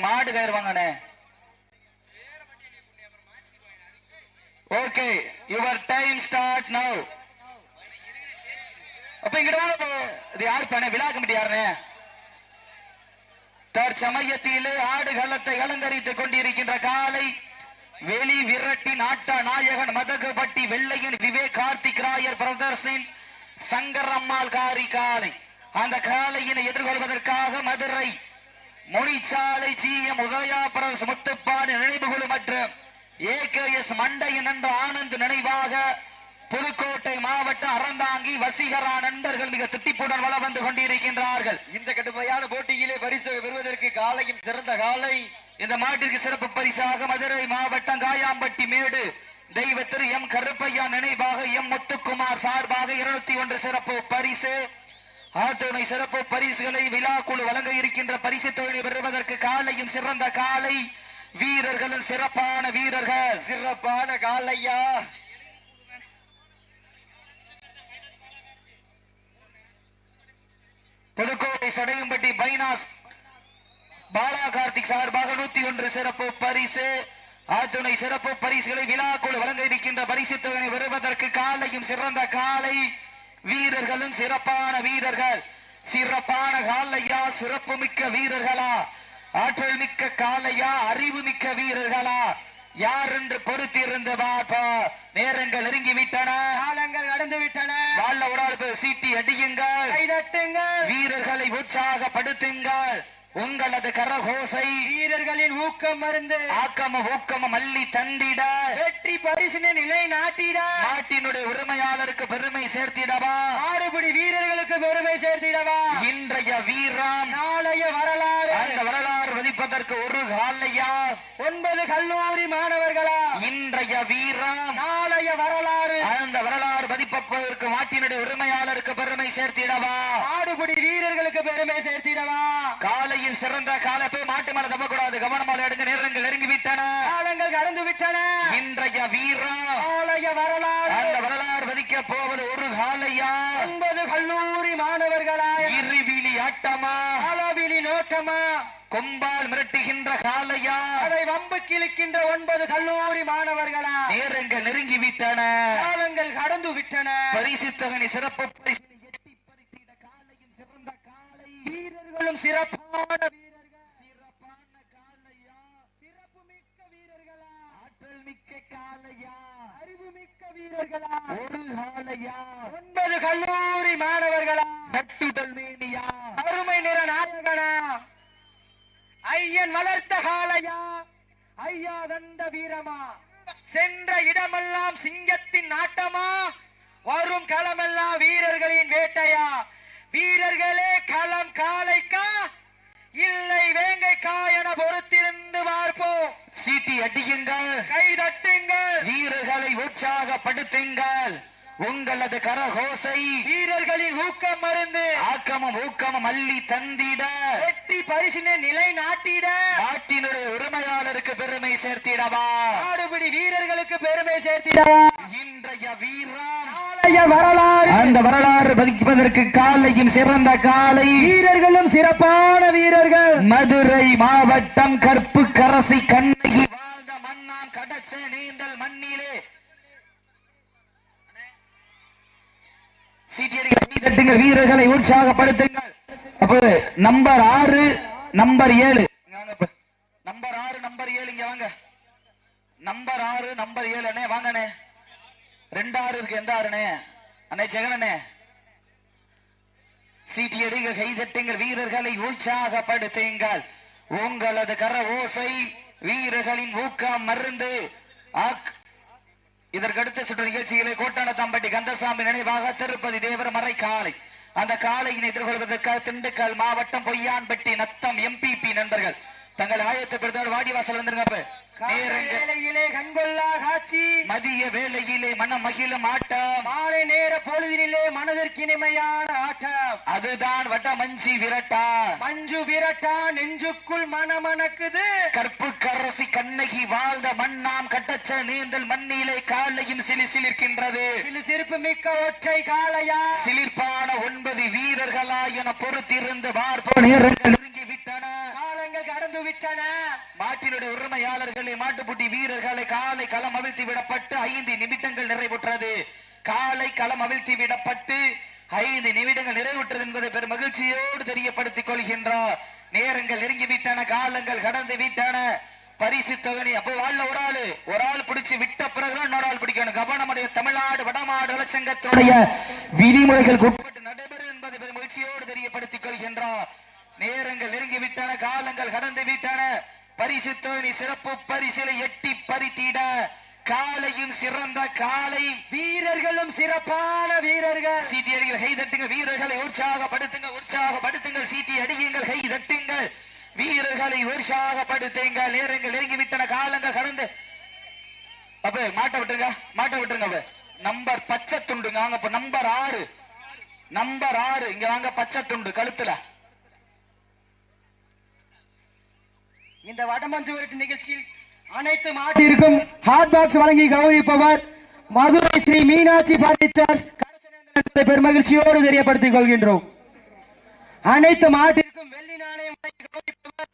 மாடு கயிறுவாங்க. Okay, your time start now. அப்ப இங்கிட்ட இது யாரு பண்ண விழா கமிட்டி யாருன்னு தற்சமயத்திலே ஆடுகளத்தை அலங்கரித்துக் கொண்டிருக்கின்ற காலை வெளி விரட்டி நாட்டா நாயகன் மதகுபட்டி வெள்ளையன் விவேக் கார்த்திக் ராயர் பிரதர்ஸின் சங்கர் அம்மாள் காரி காலை. அந்த காலையினை எதிர்கொள்வதற்காக மதுரை முனிச்சாலை GM உதயா பிரதர்ஸ் முத்துப்பாடு நினைவுகுழு மற்றும் AKS மண்டையன் என்ற ஆனந்த் நினைவாக புதுக்கோட்டை மாவட்டம் அறந்தாங்கி வசீகரா நண்பர்கள் மிக துட்டிப்புடன் வள வந்து கொண்டிருக்கின்றார்கள். இந்த கடுமையான போட்டியிலே பரிசு பெறுவதற்கு காலையும் சிறந்த காலை. இந்த மாட்டிற்கு சிறப்பு பரிசாக மதுரை மாவட்டம் காயாம்பட்டி மேடு தெய்வ திரு M கருப்பையா நினைவாக M முத்துக்குமார் சார்பாக 201 சிறப்பு பரிசு. ஆத்துணை சிறப்பு பரிசுகளை விழா குழு வழங்க இருக்கின்ற பரிசு தொகையை பெறுவதற்கு காலையும் சிறந்த காலை வீரர்களும் சிறப்பான வீரர்கள். சிறப்பான காலையா புதுக்கோட்டை சடையம்பட்டி பைனாஸ் பாலா கார்த்திக் சார்பாக 101 சிறப்பு பரிசு. ஆத்துணை சிறப்பு பரிசுகளை விழாக்குழு வழங்க இருக்கின்ற பரிசு தொகையை பெறுவதற்கு காலையும் சிறந்த காலை வீரர்களும் சிறப்பான வீரர்கள். சிறப்பான காலையா, சிறப்பு மிக்க வீரர்களா, ஆற்றல் மிக்க காலையா, அறிவு மிக்க வீரர்களா, யார் என்று பொறுத்திருந்து பார்ப்பா. நேரங்கள் நெருங்கிவிட்டன, காலங்கள் கடந்து விட்டன. வாழ ஒரு சீட்டி அடியுங்கள், வீரர்களை உற்சாகப்படுத்துங்கள். உங்களது கரகோசை வீரர்களின் ஊக்கம் மருந்து ஆக்கம ஊக்கம மல்லி தந்திட வெற்றி பரிசினை நிலை நாட்டிட நாட்டினுடைய உரிமையாளருக்கு பெருமை சேர்த்திடவா, ஆடுபடி வீரர்களுக்கு பெருமை சேர்த்திடவா. இன்றைய வீரம் நாளைய வரலாறு. அந்த வரலாறு வதிப்பதற்கு ஒரு காலையா 9 கல்லூரி மாணவர்களா. இன்றைய வீரம் நாளைய வரலாறு. அந்த வரலாறு வதிப்பதற்கு நாட்டினுடைய உரிமையாளருக்கு பெருமை சேர்த்திடவா, ஆடுபடி வீரர்களுக்கு பெருமை சேர்த்திடவா. காலையில் சிறந்த காலை போய் மாட்டு மேல தப்பக்கூடாது, கவனமாக எடுங்க. நேரங்கள் நெருங்கி விட்டன, காலங்கள் கடந்து விட்டன. இன்றைய வீரம் நாளைய வரலாறு. அந்த வரலாறு வதிக்க போவது ஒரு காலையா 9 கல்லூரி மாணவர்களா. இருவிழி ஆட்டமா, அளவிலி நோட்டமா, கொம்பால் மிரட்டுகின்ற காலையா, அதை வம்பு கிழிக்கின்ற 9 கல்லூரி மாணவர்களா. நேரங்கள் நெருங்கி விட்டன, காலங்கள் கடந்து விட்டன. பரிசு தொகை சிறப்பு பரிசு எட்டி பறித்திட காலையும் சிறந்த காலை வீரர்களும் சிறப்பான வீரர்கள். சிறப்பான காலையா, சிறப்பு மிக்க வீரர்களா, ஆற்றல் மிக்க காலையா, அறிவு மிக்க வீரர்களா, ஒரு காலையா 9 கல்லூரி மாணவர்களா. நட்டுடல் மேனியா, அருமை நிற நாயகனா, ஐயன் வளர்த்த காலையா, ஐயா தந்த வீரமா, சென்ற இடமெல்லாம் சிங்கத்தின் நாட்டமா, வரும் களமெல்லாம் வீரர்களின் வேட்டையா. வீரர்களே களம் காளைக்கா இல்லை வேங்கைக்கா என பொறுத்திருந்து பார்ப்போம். சீட்டி அடியுங்கள், கைதட்டுங்கள், வீரர்களை உற்சாகப்படுத்துங்கள். உங்களது கரகோசை வீரர்களின் ஊக்கம் மருந்து ஆக்கமும் ஊக்கமும் அள்ளி தந்திட வெற்றி பரிசினை நிலை நாட்டிட நாட்டினுடைய உரிமையாளருக்கு பெருமை சேர்த்திடவா, ஆடுபிடி வீரர்களுக்கு பெருமை சேர்த்திடவா. இன்றைய வீரம் நாளைய வரலாறு. அந்த வரலாறு பதிப்பதற்கு காலையும் சிறந்த காலை வீரர்களும் சிறப்பான வீரர்கள். மதுரை மாவட்டம் கற்பு கரசி கண்ணகி வாழ்ந்த மண்ணாம் கடச்ச நீந்தல் மண்ணிலே சீட்டியடிகள் வீரர்களை உற்சாகப்படுத்துங்கள். அப்போ நம்பர் 6 நம்பர் 7 நம்பர் 6 நம்பர் 7 இங்க வாங்க. நம்பர் 6 நம்பர் 7 அண்ணே வாங்கண்ணே. 2 6 இருக்கு, எந்த 6ண்ணே? அண்ணே ஜெகனண்ணே. சீட்டியடிகள் கைதட்டுங்கள், வீரர்களை உற்சாகப்படுத்துங்கள். உங்களது கர ஓசை வீரர்களின் ஊக்கம் மருந்து. இதற்கடுத்த சுற்று நிகழ்ச்சிகளை கோட்டானத்தாம்பட்டி கந்தசாமி நினைவாக திருப்பதி தேவர் மறை காலை. அந்த காலையினை எதிர்கொள்வதற்காக திண்டுக்கல் மாவட்டம் பொய்யான்பட்டி நத்தம் MPP நண்பர்கள் தங்கள் ஆயத்தப்படுத்த வாடிவாசல் வந்துருங்க. வேளையிலே கண்கொள்ளா காட்சி, மதிய வேளையிலே மனம் மகிழும் ஆட்டம், மாலை நேர பொழுதினிலே மனதிற்கினிமையான ஆட்டம். அதுதான் வட்ட மஞ்சி விரட்டா. மஞ்சு விரட்டா நெஞ்சுக்குள் மனமணக்குது. கற்பு கரசி கண்ணகி வாழ்ந்த மண்ணாம் கட்டச்ச நீந்தல் மண்ணிலே காலையும் சிலிர்க்கின்றது. சிறுப்பு மிக்க ஒற்றை காளையா, சிலிர்ப்பான 9 வீரர்களா என பொறுத்திருந்து பார்ப்போம். நேரங்கள் நெருங்கி விட்டன, காலங்கள் கடந்து விட்டன. வீரர்களை காலை களம் அவிழ்த்தி விடப்பட்டு 5 நிமிடங்கள் நிறைவுற்றது. காலை களம் அவிழ்த்தி விடப்பட்டு 5 நிமிடங்கள் நிறைவுற்றது என்பதை பெரும் மகிழ்ச்சியோடு தெரியப்படுத்திக் கொள்கின்றார். நேரங்கள் நெருங்கிவிட்டன, காலங்கள் கடந்து விட்டன. பரிசு தொகை அப்போ ஒரு ஆள் பிடிச்சு விட்ட பிறகுதான் இன்னொரு ஆள் பிடிக்கணும். கவனமுடைய தமிழ்நாடு வடமாடு நலச்சங்கத்தினுடைய விதிமுறைகள் உட்பட்டு நடைபெறும் என்பதை பெரும் மகிழ்ச்சியோடு தெரியப்படுத்திக் கொள்கின்றார். நேரங்கள் நெருங்கிவிட்டன, காலங்கள் கடந்து விட்டன. பரிசு தொகை சிறப்பு பரிசிலை எட்டி பறித்திட காலையும் சிறந்த காலை, வீரர்களும் சிறப்பான வீரர்கள். சீட்டி அடிகள், கை தட்டுங்க வீரர்களை உற்சாகப்படுத்துங்கள். சீட்டி அடியுங்கள், கை தட்டுங்கள் வீரர்களை உற்சாகப்படுத்துங்கள். நேரங்கள் நெருங்கிவிட்டன, காலங்கள் கடந்து அப்ப மாட்ட விட்டுருங்க. நம்பர் பச்சை துண்டுங்க வாங்க. நம்பர் 6 இங்க வாங்க. பச்சை துண்டு கழுத்துல. இந்த வடமஞ்சு விரட்டு நிகழ்ச்சியில் அனைத்து மாட்டிற்கும் ஹாட் பாக்ஸ் வழங்கி கௌரவிப்பவர் மதுரை ஸ்ரீ மீனாட்சி பர்னிச்சர்ஸ் பெருமகிழ்ச்சியோடு தெரியப்படுத்திக் கொள்கின்றோம். அனைத்து மாட்டிற்கும் வெள்ளி நாணயம் வழங்கி கௌரவிப்பவர்